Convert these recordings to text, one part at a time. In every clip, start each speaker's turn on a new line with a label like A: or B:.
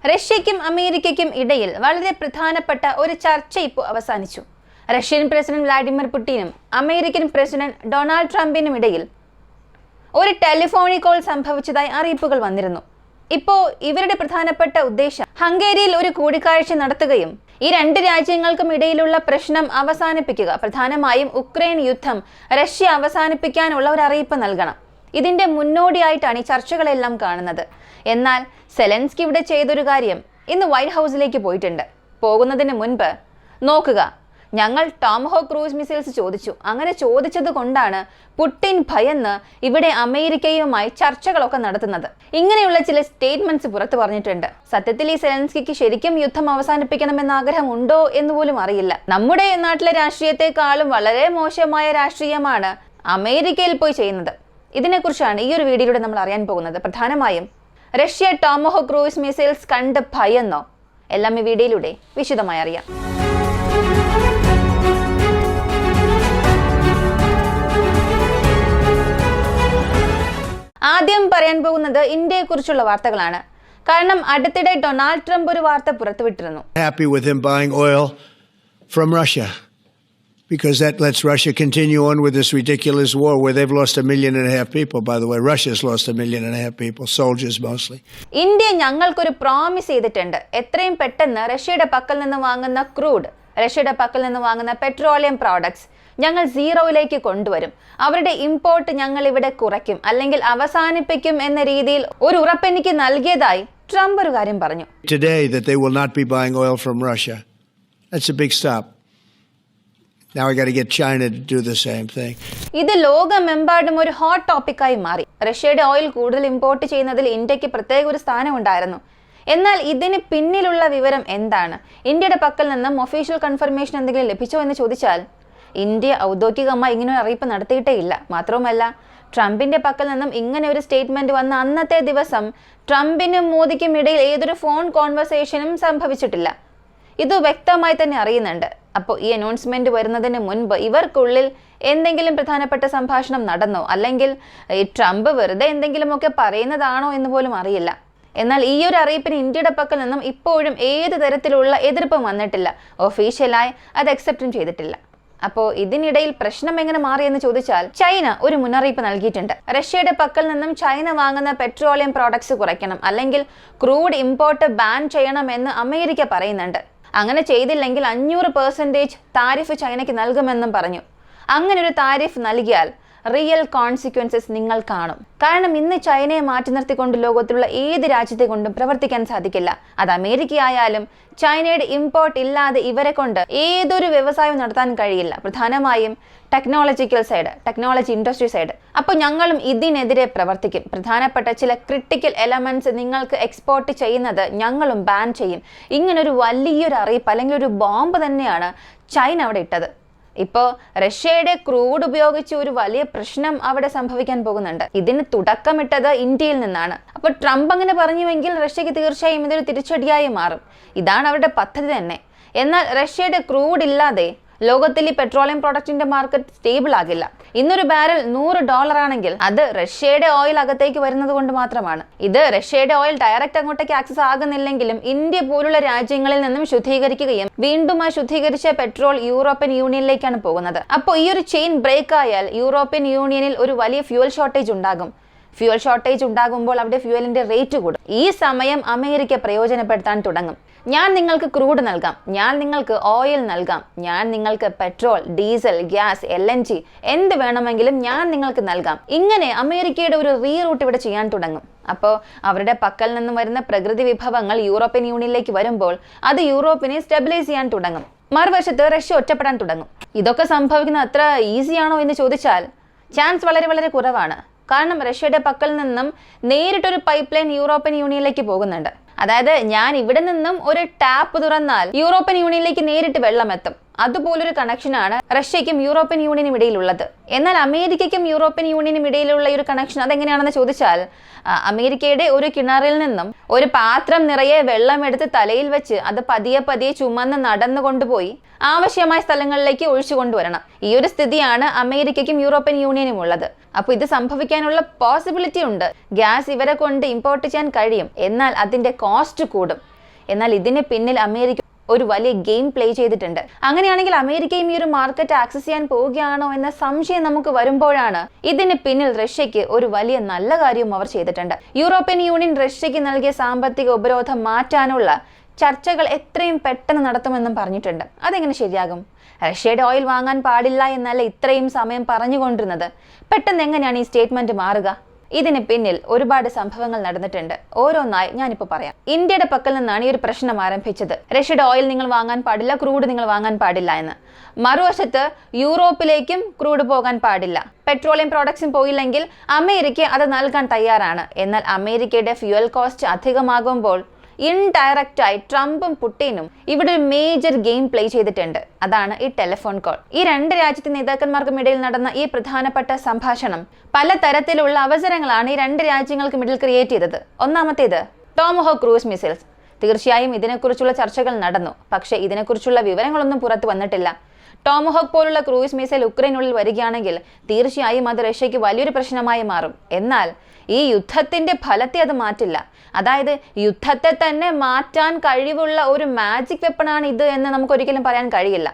A: റഷ്യയ്ക്കും അമേരിക്കയ്ക്കും ഇടയിൽ വളരെ പ്രധാനപ്പെട്ട ഒരു ചർച്ച ഇപ്പോൾ അവസാനിച്ചു. റഷ്യൻ പ്രസിഡന്റ് വ്ളാഡിമിർ പുടിനും അമേരിക്കൻ പ്രസിഡന്റ് ഡൊണാൾഡ് ട്രംപിനും ഇടയിൽ ഒരു ടെലിഫോണിക് കോൾ സംഭവിച്ചതായി അറിയിപ്പുകൾ വന്നിരുന്നു. ഇപ്പോൾ ഇവരുടെ പ്രധാനപ്പെട്ട ഉദ്ദേശം ഹംഗേരിയിൽ ഒരു കൂടിക്കാഴ്ച നടത്തുകയും ഈ രണ്ട് രാജ്യങ്ങൾക്കും ഇടയിലുള്ള പ്രശ്നം അവസാനിപ്പിക്കുക, പ്രധാനമായും ഉക്രൈൻ യുദ്ധം റഷ്യ അവസാനിപ്പിക്കാനുള്ള ഒരു അറിയിപ്പ് നൽകണം. ഇതിന്റെ മുന്നോടിയായിട്ടാണ് ഈ ചർച്ചകളെല്ലാം കാണുന്നത്. എന്നാൽ സെലൻസ്കി ഇവിടെ ചെയ്തൊരു കാര്യം, ഇന്ന് വൈറ്റ് ഹൗസിലേക്ക് പോയിട്ടുണ്ട്. പോകുന്നതിന് മുൻപ് നോക്കുക, ഞങ്ങൾ ടോമഹോക്ക് ക്രൂസ് മിസൈൽസ് ചോദിച്ചു. അങ്ങനെ ചോദിച്ചത് കൊണ്ടാണ് പുടിൻ ഭയന്ന് ഇവിടെ അമേരിക്കയുമായി ചർച്ചകളൊക്കെ നടത്തുന്നത്. ഇങ്ങനെയുള്ള ചില സ്റ്റേറ്റ്മെന്റ്സ് പുറത്തു പറഞ്ഞിട്ടുണ്ട്. സത്യത്തിൽ ഈ സെലൻസ്കിക്ക് ശരിക്കും യുദ്ധം അവസാനിപ്പിക്കണമെന്ന ആഗ്രഹം ഉണ്ടോ എന്ന് പോലും അറിയില്ല. നമ്മുടെ നാട്ടിലെ രാഷ്ട്രീയത്തെക്കാളും വളരെ മോശമായ രാഷ്ട്രീയമാണ് അമേരിക്കയിൽ പോയി ചെയ്യുന്നത്. ഇതിനെക്കുറിച്ചാണ് ഈ ഒരു വീഡിയോയിലൂടെ നമ്മൾ അറിയാൻ പോകുന്നത്. പ്രധാനമായും റഷ്യ ടോമഹോക്ക് ക്രൂസ് മിസൈൽസ് കണ്ട് ഭയന്നോ? എല്ലാം ഈ വീഡിയോയിലൂടെ വിശദമായി അറിയാം. ആദ്യം പറയാൻ പോകുന്നത് ഇന്ത്യയെക്കുറിച്ചുള്ള വാർത്തകളാണ്. കാരണം അടുത്തിടെ ഡൊണാൾഡ് ട്രംപ് ഒരു വാർത്ത പുറത്തുവിട്ടിരുന്നു.
B: Happy with him buying oil from Russia because that lets Russia continue on with this ridiculous war where they've lost 1.5 million people. By the way, Russia's lost 1.5 million people, soldiers mostly.
A: India ഞങ്ങൾക്കൊരു promise ചെയ്തിട്ടുണ്ട്. എത്രയും പെട്ടെന്ന് റഷ്യയുടെ പക്കൽ നിന്ന് വാങ്ങുന്ന crude, റഷ്യയുടെ പക്കൽ നിന്ന് വാങ്ങുന്ന പെട്രോളിയം പ്രോഡക്ട്സ് ഞങ്ങൾ സീറോയിലേക്ക് കൊണ്ടുവരും. അവരുടെ ഇമ്പോർട്ട് ഞങ്ങൾ ഇവിടെ കുറയ്ക്കും, അല്ലെങ്കിൽ അവസാനിപ്പിക്കും എന്ന രീതിയിൽ ഒരു ഉറപ്പെനിക്ക് നൽകിയതായി ട്രംപ് ഒരു കാര്യം പറഞ്ഞു.
B: Today that they will not be buying oil from Russia. That's a big stop. Now I got to get China to do the same thing.
A: ഇത് ലോകമെമ്പാടും ഒരു ഹോട്ട് ടോപ്പിക്കായി മാറി. റഷ്യയുടെ ഓയിൽ കൂടുതൽ ഇമ്പോർട്ട് ചെയ്യുന്നതിൽ ഇന്ത്യക്ക് പ്രത്യേക ഒരു സ്ഥാനം ഉണ്ടായിരുന്നു. എന്നാൽ ഇതിന് പിന്നിലുള്ള വിവരം എന്താണ്? ഇന്ത്യയുടെ പക്കൽ നിന്നും ഒഫീഷ്യൽ കൺഫർമേഷൻ എന്തെങ്കിലും ലഭിച്ചോ എന്ന് ചോദിച്ചാൽ ഇന്ത്യ ഔദ്യോഗികമായി ഇങ്ങനെ ഒരു അറിയിപ്പ് നടത്തിയിട്ടേ ഇല്ല. മാത്രവുമല്ല, ട്രംപിന്റെ പക്കൽ നിന്നും ഇങ്ങനെ ഒരു സ്റ്റേറ്റ്മെന്റ് വന്ന അന്നത്തെ ദിവസം ട്രംപിനും മോദിക്കും ഇടയിൽ ഏതൊരു ഫോൺ കോൺവെർസേഷനും സംഭവിച്ചിട്ടില്ല. ഇത് വ്യക്തമായി തന്നെ അറിയുന്നുണ്ട്. അപ്പോൾ ഈ അനൗൺസ്മെന്റ് വരുന്നതിന് മുൻപ് ഇവർക്കുള്ളിൽ എന്തെങ്കിലും പ്രധാനപ്പെട്ട സംഭാഷണം നടന്നോ, അല്ലെങ്കിൽ ഈ ട്രംപ് വെറുതെ എന്തെങ്കിലുമൊക്കെ പറയുന്നതാണോ എന്ന് പോലും അറിയില്ല. എന്നാൽ ഈ ഒരു അറിയിപ്പിന് ഇന്ത്യയുടെ പക്കൽ നിന്നും ഇപ്പോഴും ഏത് തരത്തിലുള്ള എതിർപ്പും വന്നിട്ടില്ല. ഒഫീഷ്യലായി അത് അക്സെപ്റ്റും ചെയ്തിട്ടില്ല. അപ്പോൾ ഇതിനിടയിൽ പ്രശ്നം എങ്ങനെ മാറിയെന്ന് ചോദിച്ചാൽ ചൈന ഒരു മുന്നറിയിപ്പ് നൽകിയിട്ടുണ്ട്. റഷ്യയുടെ പക്കൽ നിന്നും ചൈന വാങ്ങുന്ന പെട്രോളിയം പ്രോഡക്ട്സ് കുറയ്ക്കണം, അല്ലെങ്കിൽ ക്രൂഡ് ഇമ്പോർട്ട് ബാൻ ചെയ്യണമെന്ന് അമേരിക്ക പറയുന്നുണ്ട്. അങ്ങനെ ചെയ്തില്ലെങ്കിൽ 500% താരിഫ് ചൈനയ്ക്ക് നൽകുമെന്നും പറഞ്ഞു. അങ്ങനെ ഒരു താരിഫ് നൽകിയാൽ റിയൽ കോൺസിക്വൻസസ് നിങ്ങൾ കാണും. കാരണം ഇന്ന് ചൈനയെ മാറ്റി നിർത്തിക്കൊണ്ട് ലോകത്തിലുള്ള ഏത് രാജ്യത്തെ കൊണ്ടും പ്രവർത്തിക്കാൻ സാധിക്കില്ല. അത് അമേരിക്കയായാലും ചൈനയുടെ ഇമ്പോർട്ട് ഇല്ലാതെ ഇവരെ കൊണ്ട് ഏതൊരു വ്യവസായവും നടത്താൻ കഴിയില്ല. പ്രധാനമായും technological side, technology industry side. അപ്പോൾ ഞങ്ങളും ഇതിനെതിരെ പ്രവർത്തിക്കും. പ്രധാനപ്പെട്ട ചില ക്രിട്ടിക്കൽ എലമെന്റ്സ് നിങ്ങൾക്ക് എക്സ്പോർട്ട് ചെയ്യുന്നത് ഞങ്ങളും ബാൻ ചെയ്യും. ഇങ്ങനൊരു വലിയൊരു അറിയിപ്പ്, അല്ലെങ്കിൽ ഒരു ബോംബ് തന്നെയാണ് ചൈന അവിടെ ഇട്ടത്. ഇപ്പോൾ റഷ്യയുടെ ക്രൂഡ് ഉപയോഗിച്ച് ഒരു വലിയ പ്രശ്നം അവിടെ സംഭവിക്കാൻ പോകുന്നുണ്ട്. ഇതിന് തുടക്കമിട്ടത് ഇന്ത്യയിൽ നിന്നാണ്. അപ്പോൾ ട്രംപ് അങ്ങനെ പറഞ്ഞുവെങ്കിൽ റഷ്യക്ക് തീർച്ചയായും ഇതൊരു തിരിച്ചടിയായി മാറും. ഇതാണ് അവരുടെ പദ്ധതി തന്നെ. എന്നാൽ റഷ്യയുടെ ക്രൂഡ് ഇല്ലാതെ ലോകത്തിൽ ഈ പെട്രോളിയം പ്രോഡക്റ്റിന്റെ മാർക്കറ്റ് സ്റ്റേബിൾ ആകില്ല. ഇന്നൊരു ബാരൽ $100 ആണെങ്കിൽ അത് റഷ്യയുടെ ഓയിൽ അകത്തേക്ക് വരുന്നത് കൊണ്ട് മാത്രമാണ്. ഇത് റഷ്യയുടെ ഓയിൽ ഡയറക്റ്റ് അങ്ങോട്ടേക്ക് ആക്സസ് ആകുന്നില്ലെങ്കിലും ഇന്ത്യ പോലുള്ള രാജ്യങ്ങളിൽ നിന്നും ശുദ്ധീകരിക്കുകയും വീണ്ടും ആ ശുദ്ധീകരിച്ച പെട്രോൾ യൂറോപ്യൻ യൂണിയനിലേക്കാണ് പോകുന്നത്. അപ്പോൾ ഈ ഒരു ചെയിൻ ബ്രേക്ക് ആയാൽ യൂറോപ്യൻ യൂണിയനിൽ ഒരു വലിയ ഫ്യൂവൽ ഷോർട്ടേജ് ഉണ്ടാകും. ഫ്യൂവൽ ഷോർട്ടേജ് ഉണ്ടാകുമ്പോൾ അവിടെ ഫ്യൂവലിന്റെ റേറ്റ് കൂടും. ഈ സമയം അമേരിക്ക പ്രയോജനപ്പെടുത്താൻ തുടങ്ങും. ഞാൻ നിങ്ങൾക്ക് ക്രൂഡ് നൽകാം, ഞാൻ നിങ്ങൾക്ക് ഓയിൽ നൽകാം, ഞാൻ നിങ്ങൾക്ക് പെട്രോൾ, ഡീസൽ, ഗ്യാസ്, LNG എന്ത് വേണമെങ്കിലും ഞാൻ നിങ്ങൾക്ക് നൽകാം. ഇങ്ങനെ അമേരിക്കയുടെ ഒരു റീറൂട്ട് ഇവിടെ ചെയ്യാൻ തുടങ്ങും. അപ്പോൾ അവരുടെ പക്കൽ നിന്നും വരുന്ന പ്രകൃതി വിഭവങ്ങൾ യൂറോപ്യൻ യൂണിയനിലേക്ക് വരുമ്പോൾ അത് യൂറോപ്പിനെ സ്റ്റെബിലൈസ് ചെയ്യാൻ തുടങ്ങും. മറുവശത്ത് റഷ്യ ഒറ്റപ്പെടാൻ തുടങ്ങും. ഇതൊക്കെ സംഭവിക്കുന്നത് അത്ര ഈസിയാണോ എന്ന് ചോദിച്ചാൽ ചാൻസ് വളരെ വളരെ കുറവാണ്. കാരണം റഷ്യയുടെ പക്കൽ നിന്നും നേരിട്ടൊരു പൈപ്പ് ലൈൻ യൂറോപ്യൻ യൂണിയനിലേക്ക് പോകുന്നുണ്ട്. അതായത് ഞാൻ ഇവിടെ നിന്നും ഒരു ടാപ്പ് തുറന്നാൽ യൂറോപ്യൻ യൂണിയനിലേക്ക് നേരിട്ട് വെള്ളം എത്തും. അതുപോലൊരു കണക്ഷനാണ് റഷ്യയ്ക്കും യൂറോപ്യൻ യൂണിയനും ഇടയിലുള്ളത്. എന്നാൽ അമേരിക്കയ്ക്കും യൂറോപ്യൻ യൂണിയനും ഇടയിലുള്ള ഈ ഒരു കണക്ഷൻ അതെങ്ങനെയാണെന്ന് ചോദിച്ചാൽ അമേരിക്കയുടെ ഒരു കിണറിൽ നിന്നും ഒരു പാത്രം നിറയെ വെള്ളം എടുത്ത് തലയിൽ വെച്ച് അത് പതിയെ പതിയെ ചുമന്ന് നടന്നു കൊണ്ടുപോയി ആവശ്യമായ സ്ഥലങ്ങളിലേക്ക് ഒഴിച്ചു കൊണ്ടുവരണം. ഈ ഒരു സ്ഥിതിയാണ് അമേരിക്കയ്ക്കും യൂറോപ്യൻ യൂണിയനും ഉള്ളത്. അപ്പോൾ ഇത് സംഭവിക്കാനുള്ള പോസിബിലിറ്റി ഉണ്ട്. ഗ്യാസ് ഇവരെ കൊണ്ട് ഇമ്പോർട്ട് ചെയ്യാൻ കഴിയും, എന്നാൽ അതിന്റെ കോസ്റ്റ് കൂടും. എന്നാൽ ഇതിന് പിന്നിൽ അമേരിക്ക ഒരു വലിയ ഗെയിം പ്ലേ ചെയ്തിട്ടുണ്ട്. അങ്ങനെയാണെങ്കിൽ അമേരിക്കയും ഈ ഒരു മാർക്കറ്റ് ആക്സസ് ചെയ്യാൻ പോവുകയാണോ എന്ന സംശയം നമുക്ക് വരുമ്പോഴാണ് ഇതിന് പിന്നിൽ റഷ്യയ്ക്ക് ഒരു വലിയ നല്ല കാര്യവും അവർ ചെയ്തിട്ടുണ്ട്. യൂറോപ്യൻ യൂണിയൻ റഷ്യയ്ക്ക് നൽകിയ സാമ്പത്തിക ഉപരോധം മാറ്റാനുള്ള ചർച്ചകൾ എത്രയും പെട്ടെന്ന് നടത്തുമെന്നും പറഞ്ഞിട്ടുണ്ട്. അതെങ്ങനെ ശരിയാകും? റഷ്യയുടെ ഓയിൽ വാങ്ങാൻ പാടില്ല എന്നല്ല ഇത്രയും സമയം പറഞ്ഞുകൊണ്ടിരുന്നത്. പെട്ടെന്ന് എങ്ങനെയാണ് ഈ സ്റ്റേറ്റ്മെന്റ് മാറുക? ഇതിന് പിന്നിൽ ഒരുപാട് സംഭവങ്ങൾ നടന്നിട്ടുണ്ട്. ഓരോന്നായി ഞാനിപ്പോൾ പറയാം. ഇന്ത്യയുടെ പക്കൽ നിന്നാണ് ഈ ഒരു പ്രശ്നം ആരംഭിച്ചത്. റഷ്യയുടെ ഓയിൽ നിങ്ങൾ വാങ്ങാൻ പാടില്ല, ക്രൂഡ് നിങ്ങൾ വാങ്ങാൻ പാടില്ല എന്ന്. മറുവശത്ത് യൂറോപ്പിലേക്കും ക്രൂഡ് പോകാൻ പാടില്ല. പെട്രോളിയം പ്രോഡക്ട്സും പോയില്ലെങ്കിൽ അമേരിക്ക അത് നൽകാൻ തയ്യാറാണ്. എന്നാൽ അമേരിക്കയുടെ ഫ്യൂവൽ കോസ്റ്റ് അധികമാകുമ്പോൾ ഇൻഡയറക്റ്റായി ട്രംപും പുടിനും ഇവിടെ ഒരു മേജർ ഗെയിം പ്ലേ ചെയ്തിട്ടുണ്ട്. അതാണ് ഈ ടെലിഫോൺ കോൾ. ഈ രണ്ട് രാജ്യത്തെ നേതാക്കന്മാർക്കും ഇടയിൽ നടന്ന ഈ പ്രധാനപ്പെട്ട സംഭാഷണം പലതരത്തിലുള്ള അവസരങ്ങളാണ് ഈ രണ്ട് രാജ്യങ്ങൾക്കും ഇടയിൽ ക്രിയേറ്റ് ചെയ്തത്. ഒന്നാമത്തേത് ടോമഹോക്ക് ക്രൂസ് മിസൈൽസ്. തീർച്ചയായും ഇതിനെക്കുറിച്ചുള്ള ചർച്ചകൾ നടന്നു. പക്ഷേ ഇതിനെക്കുറിച്ചുള്ള വിവരങ്ങളൊന്നും പുറത്തു വന്നിട്ടില്ല. ടോമഹോക്ക് പോലുള്ള ക്രൂയിസ് മിസൈൽ ഉക്രൈനുള്ളിൽ വരികയാണെങ്കിൽ തീർച്ചയായും അത് റഷ്യയ്ക്ക് വലിയൊരു പ്രശ്നമായി മാറും. എന്നാൽ ഈ യുദ്ധത്തിന്റെ ഫലത്തെ അത് മാറ്റില്ല. അതായത് യുദ്ധത്തെ തന്നെ മാറ്റാൻ കഴിവുള്ള ഒരു മാജിക് വെപ്പണാണ് ഇത് എന്ന് നമുക്ക് ഒരിക്കലും പറയാൻ കഴിയില്ല.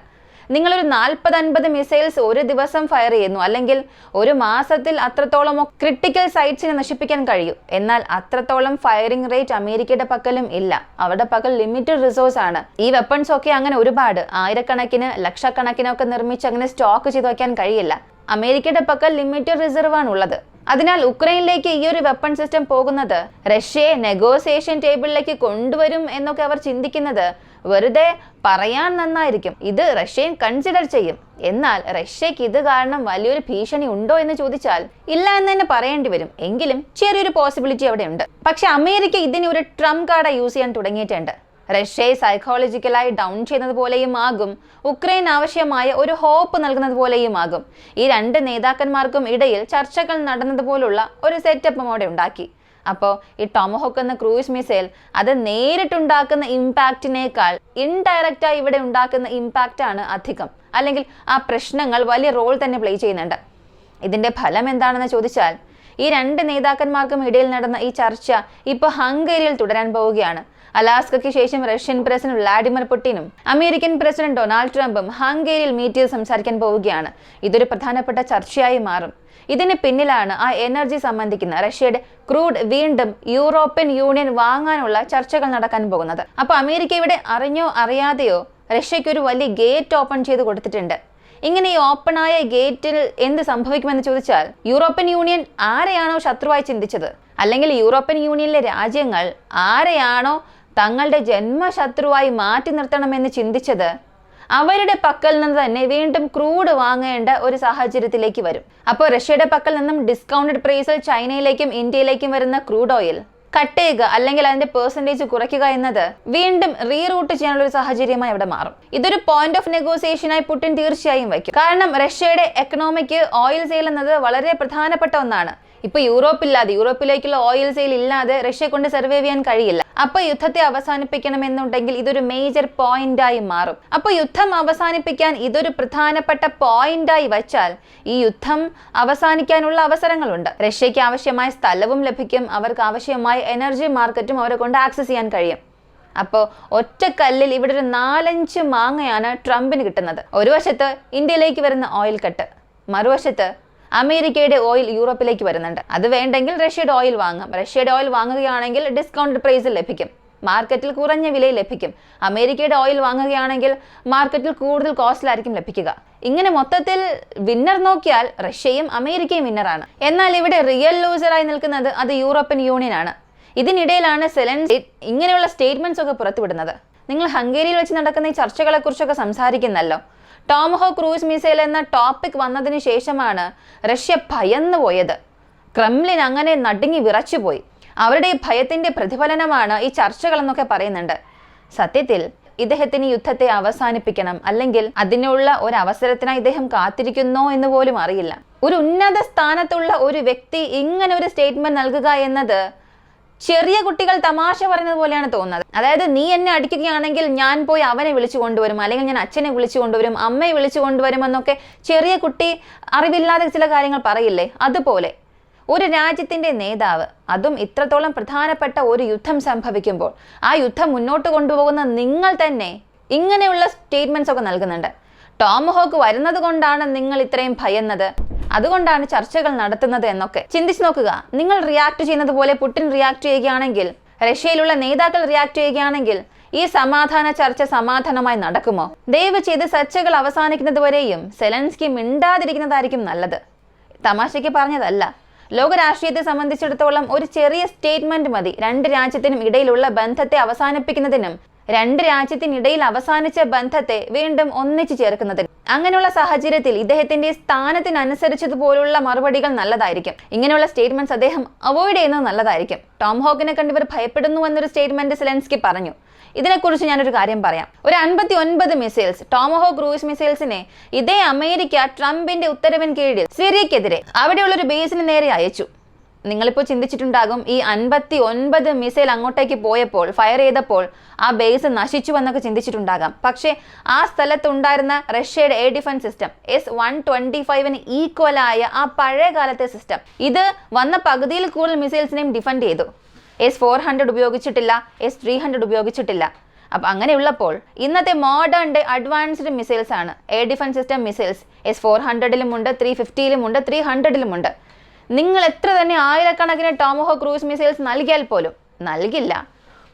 A: നിങ്ങളൊരു 40-50 മിസൈൽസ് ഒരു ദിവസം ഫയർ ചെയ്യുന്നു, അല്ലെങ്കിൽ ഒരു മാസത്തിൽ അത്രത്തോളം ക്രിട്ടിക്കൽ സൈറ്റ്സിനെ നശിപ്പിക്കാൻ കഴിയും. എന്നാൽ അത്രത്തോളം ഫയറിംഗ് റേറ്റ് അമേരിക്കയുടെ പക്കലും ഇല്ല. അവരുടെ പക്കൽ ലിമിറ്റഡ് റിസോഴ്സ് ആണ്. ഈ വെപ്പൺസ് ഒക്കെ അങ്ങനെ ഒരുപാട് ആയിരക്കണക്കിന് ലക്ഷക്കണക്കിനൊക്കെ നിർമ്മിച്ച് അങ്ങനെ സ്റ്റോക്ക് ചെയ്ത് വയ്ക്കാൻ കഴിയില്ല. അമേരിക്കയുടെ പക്കൽ ലിമിറ്റഡ് റിസർവ് ആണ് ഉള്ളത്. അതിനാൽ ഉക്രൈനിലേക്ക് ഈ ഒരു വെപ്പൺ സിസ്റ്റം പോകുന്നത് റഷ്യയെ നെഗോസിയേഷൻ ടേബിളിലേക്ക് കൊണ്ടുവരും എന്നൊക്കെ അവർ ചിന്തിക്കുന്നത് വെറുതെ പറയാൻ നന്നായിരിക്കും. ഇത് റഷ്യയും കൺസിഡർ ചെയ്യും. എന്നാൽ റഷ്യക്ക് ഇത് കാരണം വലിയൊരു ഭീഷണി ഉണ്ടോ എന്ന് ചോദിച്ചാൽ ഇല്ല എന്ന് തന്നെ പറയേണ്ടി വരും. എങ്കിലും ചെറിയൊരു പോസിബിലിറ്റി അവിടെ ഉണ്ട്. പക്ഷെ അമേരിക്ക ഇതിന് ഒരു ട്രംപ് കാർഡ് യൂസ് ചെയ്യാൻ തുടങ്ങിയിട്ടുണ്ട്. റഷ്യയെ സൈക്കോളജിക്കലായി ഡൗൺ ചെയ്യുന്നത് പോലെയും ആകും, ഉക്രൈൻ ആവശ്യമായ ഒരു ഹോപ്പ് നൽകുന്നത് പോലെയും ആകും. ഈ രണ്ട് നേതാക്കന്മാർക്കും ഇടയിൽ ചർച്ചകൾ നടന്നതുപോലുള്ള ഒരു സെറ്റപ്പും അവിടെ ഉണ്ടാക്കി. അപ്പോൾ ഈ ടോമഹോക്ക് എന്ന ക്രൂയിസ് മിസൈൽ അത് നേരിട്ടുണ്ടാക്കുന്ന ഇമ്പാക്റ്റിനേക്കാൾ ഇൻഡയറക്റ്റായി ഇവിടെ ഉണ്ടാക്കുന്ന ഇമ്പാക്റ്റാണ് അധികം. അല്ലെങ്കിൽ ആ പ്രശ്നങ്ങൾ വലിയ റോൾ തന്നെ പ്ലേ ചെയ്യുന്നുണ്ട്. ഇതിന്റെ ഫലം എന്താണെന്ന് ചോദിച്ചാൽ ഈ രണ്ട് നേതാക്കന്മാർക്കും ഇടയിൽ നടന്ന ഈ ചർച്ച ഇപ്പോൾ ഹംഗേരിയിൽ തുടരാൻ പോവുകയാണ്. അലാസ്കയ്ക്ക് ശേഷം റഷ്യൻ പ്രസിഡന്റ് വ്ളാഡിമിർ പുടിനും അമേരിക്കൻ പ്രസിഡന്റ് ഡൊണാൾഡ് ട്രംപും ഹംഗേരിയിൽ മീറ്റ് ചെയ്ത് സംസാരിക്കാൻ പോവുകയാണ്. ഇതൊരു പ്രധാനപ്പെട്ട ചർച്ചയായി മാറും. ഇതിന് പിന്നിലാണ് ആ എനർജി സംബന്ധിക്കുന്ന റഷ്യയുടെ ക്രൂഡ് വീണ്ടും യൂറോപ്യൻ യൂണിയൻ വാങ്ങാനുള്ള ചർച്ചകൾ നടക്കാൻ പോകുന്നത്. അപ്പോൾ അമേരിക്ക ഇവിടെ അറിഞ്ഞോ അറിയാതെയോ റഷ്യയ്ക്ക് ഒരു വലിയ ഗേറ്റ് ഓപ്പൺ ചെയ്ത് കൊടുത്തിട്ടുണ്ട്. ഇങ്ങനെ ഈ ഓപ്പണായ ഗേറ്റിൽ എന്ത് സംഭവിക്കുമെന്ന് ചോദിച്ചാൽ യൂറോപ്യൻ യൂണിയൻ ആരെയാണോ ശത്രുവായി ചിന്തിച്ചത്, അല്ലെങ്കിൽ യൂറോപ്യൻ യൂണിയനിലെ രാജ്യങ്ങൾ ആരെയാണോ തങ്ങളുടെ ജന്മശത്രുവായി മാറ്റി നിർത്തണമെന്ന് ചിന്തിച്ചത്, അവരുടെ പക്കൽ നിന്ന് തന്നെ വീണ്ടും ക്രൂഡ് വാങ്ങേണ്ട ഒരു സാഹചര്യത്തിലേക്ക് വരും. അപ്പോൾ റഷ്യയുടെ പക്കൽ നിന്നും ഡിസ്കൗണ്ടഡ് പ്രൈസിൽ ചൈനയിലേക്കും ഇന്ത്യയിലേക്കും വരുന്ന ക്രൂഡ് ഓയിൽ കട്ട് ചെയ്യുക, അല്ലെങ്കിൽ അതിന്റെ പെർസെന്റേജ് കുറയ്ക്കുക എന്നത് വീണ്ടും റീറൂട്ട് ചെയ്യാനുള്ള ഒരു സാഹചര്യമായി അവിടെ മാറും. ഇതൊരു പോയിന്റ് ഓഫ് നെഗോസിയേഷനായി പുടിൻ തീർച്ചയായും വയ്ക്കും. കാരണം റഷ്യയുടെ എക്കണോമിക്ക് ഓയിൽ സെയിൽ എന്നത് വളരെ പ്രധാനപ്പെട്ട ഒന്നാണ്. ഇപ്പൊ യൂറോപ്പിലേക്കുള്ള ഓയിൽ സെയിൽ ഇല്ലാതെ റഷ്യ കൊണ്ട് സർവൈവ് ചെയ്യാൻ കഴിയില്ല. അപ്പൊ യുദ്ധത്തെ അവസാനിപ്പിക്കണമെന്നുണ്ടെങ്കിൽ ഇതൊരു മേജർ പോയിന്റായി മാറും. അപ്പൊ യുദ്ധം അവസാനിപ്പിക്കാൻ ഇതൊരു പ്രധാനപ്പെട്ട പോയിന്റായി വച്ചാൽ ഈ യുദ്ധം അവസാനിക്കാനുള്ള അവസരങ്ങളുണ്ട്. റഷ്യയ്ക്ക് ആവശ്യമായ സ്ഥലവും ലഭിക്കും, അവർക്ക് ആവശ്യമായ എനർജി മാർക്കറ്റും അവരെ കൊണ്ട് ആക്സസ് ചെയ്യാൻ കഴിയും. അപ്പോൾ ഒറ്റക്കല്ലിൽ ഇവിടെ ഒരു 4-5 മാങ്ങയാണ് ട്രംപിന് കിട്ടുന്നത്. ഒരു വശത്ത് ഇന്ത്യയിലേക്ക് വരുന്ന ഓയിൽ കട്ട്, മറുവശത്ത് അമേരിക്കയുടെ ഓയിൽ യൂറോപ്പിലേക്ക് വരുന്നുണ്ട്. അത് വേണ്ടെങ്കിൽ റഷ്യയുടെ ഓയിൽ വാങ്ങാം. റഷ്യയുടെ ഓയിൽ വാങ്ങുകയാണെങ്കിൽ ഡിസ്കൗണ്ട് പ്രൈസിൽ ലഭിക്കും, മാർക്കറ്റിൽ കുറഞ്ഞ വിലയിൽ ലഭിക്കും. അമേരിക്കയുടെ ഓയിൽ വാങ്ങുകയാണെങ്കിൽ മാർക്കറ്റിൽ കൂടുതൽ കോസ്റ്റിലായിരിക്കും ലഭിക്കുക. ഇങ്ങനെ മൊത്തത്തിൽ വിന്നർ നോക്കിയാൽ റഷ്യയും അമേരിക്കയും വിന്നറാണ്. എന്നാൽ ഇവിടെ റിയൽ ലൂസറായി നിൽക്കുന്നത് അത് യൂറോപ്യൻ യൂണിയൻ ആണ്. ഇതിനിടയിലാണ് സെലൻസ്കി ഇങ്ങനെയുള്ള സ്റ്റേറ്റ്മെന്റ്സ് ഒക്കെ പുറത്തുവിടുന്നത്. നിങ്ങൾ ഹംഗേരിയിൽ വെച്ച് നടക്കുന്ന ഈ ചർച്ചകളെ കുറിച്ചൊക്കെ സംസാരിക്കുന്നല്ലോ. ടോമഹോക്ക് ക്രൂയിസ് മിസൈൽ എന്ന ടോപ്പിക് വന്നതിന് ശേഷമാണ് റഷ്യ ഭയന്നു പോയത്. ക്രെംലിൻ അങ്ങനെ നടുങ്ങി വിറച്ചുപോയി. അവരുടെ ഈ ഭയത്തിന്റെ പ്രതിഫലനമാണ് ഈ ചർച്ചകൾ എന്നൊക്കെ പറയുന്നുണ്ട്. സത്യത്തിൽ ഇദ്ദേഹത്തിന് യുദ്ധത്തെ അവസാനിപ്പിക്കണം, അല്ലെങ്കിൽ അതിനുള്ള ഒരു അവസരത്തിനായി ഇദ്ദേഹം കാത്തിരിക്കുന്നോ എന്ന് പോലും അറിയില്ല. ഒരു ഉന്നത സ്ഥാനത്തുള്ള ഒരു വ്യക്തി ഇങ്ങനെ ഒരു സ്റ്റേറ്റ്മെന്റ് നൽകുക എന്നത് ചെറിയ കുട്ടികൾ തമാശ പറയുന്നത് പോലെയാണ് തോന്നുന്നത്. അതായത് നീ എന്നെ അടിക്കുകയാണെങ്കിൽ ഞാൻ പോയി അവനെ വിളിച്ചു കൊണ്ടുവരും, അല്ലെങ്കിൽ ഞാൻ അച്ഛനെ വിളിച്ചു കൊണ്ടുവരും, അമ്മയെ വിളിച്ചു കൊണ്ടുവരും എന്നൊക്കെ ചെറിയ കുട്ടി അറിവില്ലാതെ ചില കാര്യങ്ങൾ പറയില്ലേ, അതുപോലെ ഒരു രാജ്യത്തിന്റെ നേതാവ്, അതും ഇത്രത്തോളം പ്രധാനപ്പെട്ട ഒരു യുദ്ധം സംഭവിക്കുമ്പോൾ ആ യുദ്ധം മുന്നോട്ട് കൊണ്ടുപോകുന്ന നിങ്ങൾ തന്നെ ഇങ്ങനെയുള്ള സ്റ്റേറ്റ്മെന്റ്സ് ഒക്കെ നൽകുന്നുണ്ട്. ടോമഹോക്ക് വരുന്നത് കൊണ്ടാണ് നിങ്ങൾ ഇത്രയും ഭയന്നത്, അതുകൊണ്ടാണ് ചർച്ചകൾ നടത്തുന്നത് എന്നൊക്കെ ചിന്തിച്ചു നോക്കുക. നിങ്ങൾ റിയാക്ട് ചെയ്യുന്നത് പോലെ പുടിൻ റിയാക്ട് ചെയ്യുകയാണെങ്കിൽ, റഷ്യയിലുള്ള നേതാക്കൾ റിയാക്ട് ചെയ്യുകയാണെങ്കിൽ ഈ സമാധാന ചർച്ച സമാധാനമായി നടക്കുമോ? ദയവ് ചെയ്ത് ചർച്ചകൾ അവസാനിക്കുന്നത് വരെയും സെലൻസ്കി മിണ്ടാതിരിക്കുന്നതായിരിക്കും നല്ലത്. തമാശയ്ക്ക് പറഞ്ഞതല്ല. ലോക രാഷ്ട്രീയത്തെ സംബന്ധിച്ചിടത്തോളം ഒരു ചെറിയ സ്റ്റേറ്റ്മെന്റ് മതി രണ്ട് രാജ്യത്തിനും ഇടയിലുള്ള ബന്ധത്തെ അവസാനിപ്പിക്കുന്നതിനും രണ്ട് രാജ്യത്തിനിടയിൽ അവസാനിച്ച ബന്ധത്തെ വീണ്ടും ഒന്നിച്ചു ചേർക്കുന്നതിനും. അങ്ങനെയുള്ള സാഹചര്യത്തിൽ ഇദ്ദേഹത്തിന്റെ സ്ഥാനത്തിനനുസരിച്ചതുപോലുള്ള മറുപടികൾ നല്ലതായിരിക്കും. ഇങ്ങനെയുള്ള സ്റ്റേറ്റ്മെന്റ്സ് അദ്ദേഹം അവോയ്ഡ് ചെയ്യുന്നത് നല്ലതായിരിക്കും. ടോംഹോക്കിനെ കണ്ട് ഇവർ ഭയപ്പെടുന്നു എന്നൊരു സ്റ്റേറ്റ്മെന്റ് സെലൻസ്കി പറഞ്ഞു. ഇതിനെക്കുറിച്ച് ഞാനൊരു കാര്യം പറയാം. ഒരു 59 മിസൈൽസ്, ടോമഹോക്ക് ക്രൂയിസ് മിസൈൽസിനെ ഇതേ അമേരിക്ക ട്രംപിന്റെ ഉത്തരവിൻ കീഴിൽ സിറിയക്കെതിരെ അവിടെയുള്ള ഒരു ബേസിന് നേരെ അയച്ചു. നിങ്ങളിപ്പോൾ ചിന്തിച്ചിട്ടുണ്ടാകും, ഈ 59 മിസൈൽ അങ്ങോട്ടേക്ക് പോയപ്പോൾ, ഫയർ ചെയ്തപ്പോൾ ആ ബേസ് നശിച്ചു എന്നൊക്കെ ചിന്തിച്ചിട്ടുണ്ടാകാം. പക്ഷേ ആ സ്ഥലത്തുണ്ടായിരുന്ന റഷ്യയുടെ എയർ ഡിഫൻസ് സിസ്റ്റം S-125 ഈക്വലായ ആ പഴയ കാലത്തെ സിസ്റ്റം, ഇത് വന്ന പകുതിയിൽ കൂടുതൽ മിസൈൽസിനെയും ഡിഫെൻഡ് ചെയ്തു. S-400 ഉപയോഗിച്ചിട്ടില്ല, S-300 ഉപയോഗിച്ചിട്ടില്ല. അപ്പം അങ്ങനെയുള്ളപ്പോൾ ഇന്നത്തെ മോഡേൺ ഡേ അഡ്വാൻസ്ഡ് മിസൈൽസ് ആണ് air defence system missiles. S-400 ഉണ്ട്, 350 ഉണ്ട്, 300 ഉണ്ട്. നിങ്ങൾ എത്ര തന്നെ ആയിരക്കണക്കിന് ടോമഹോക്ക് ക്രൂയിസ് മിസൈൽസ് നൽകിയാൽ പോലും നൽകില്ല.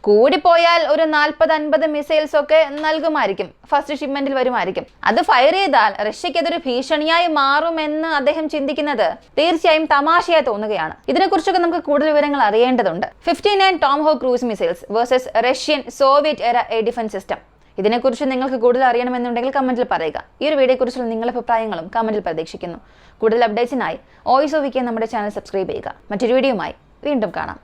A: കൂടിപ്പോയാൽ ഒരു 40-50 മിസൈൽസ് ഒക്കെ നൽകുമായിരിക്കും, ഫസ്റ്റ് ഷിപ്മെന്റിൽ വരുമായിരിക്കും. അത് ഫയർ ചെയ്താൽ റഷ്യക്ക് അതൊരു ഭീഷണിയായി മാറുമെന്ന് അദ്ദേഹം ചിന്തിക്കുന്നത് തീർച്ചയായും തമാശയായി തോന്നുകയാണ്. ഇതിനെക്കുറിച്ചൊക്കെ നമുക്ക് കൂടുതൽ വിവരങ്ങൾ അറിയേണ്ടതുണ്ട്. 59 Tomahawk cruise missiles versus Russian Soviet എറ എയർ ഡിഫൻസ് സിസ്റ്റം. ഇതിനെക്കുറിച്ച് നിങ്ങൾക്ക് കൂടുതൽ അറിയണമെന്നുണ്ടെങ്കിൽ കമന്റിൽ പറയുക. ഈ ഒരു വീഡിയോയെക്കുറിച്ചുള്ള നിങ്ങളുടെ അഭിപ്രായങ്ങളും കമന്റിൽ പ്രതീക്ഷിക്കുന്നു. കൂടുതൽ അപ്ഡേറ്റ്സിനായി വോയിസ് ഓഫ് വിക്കി നമ്മുടെ ചാനൽ സബ്സ്ക്രൈബ് ചെയ്യുക. മറ്റൊരു വീഡിയോയുമായി വീണ്ടും കാണാം.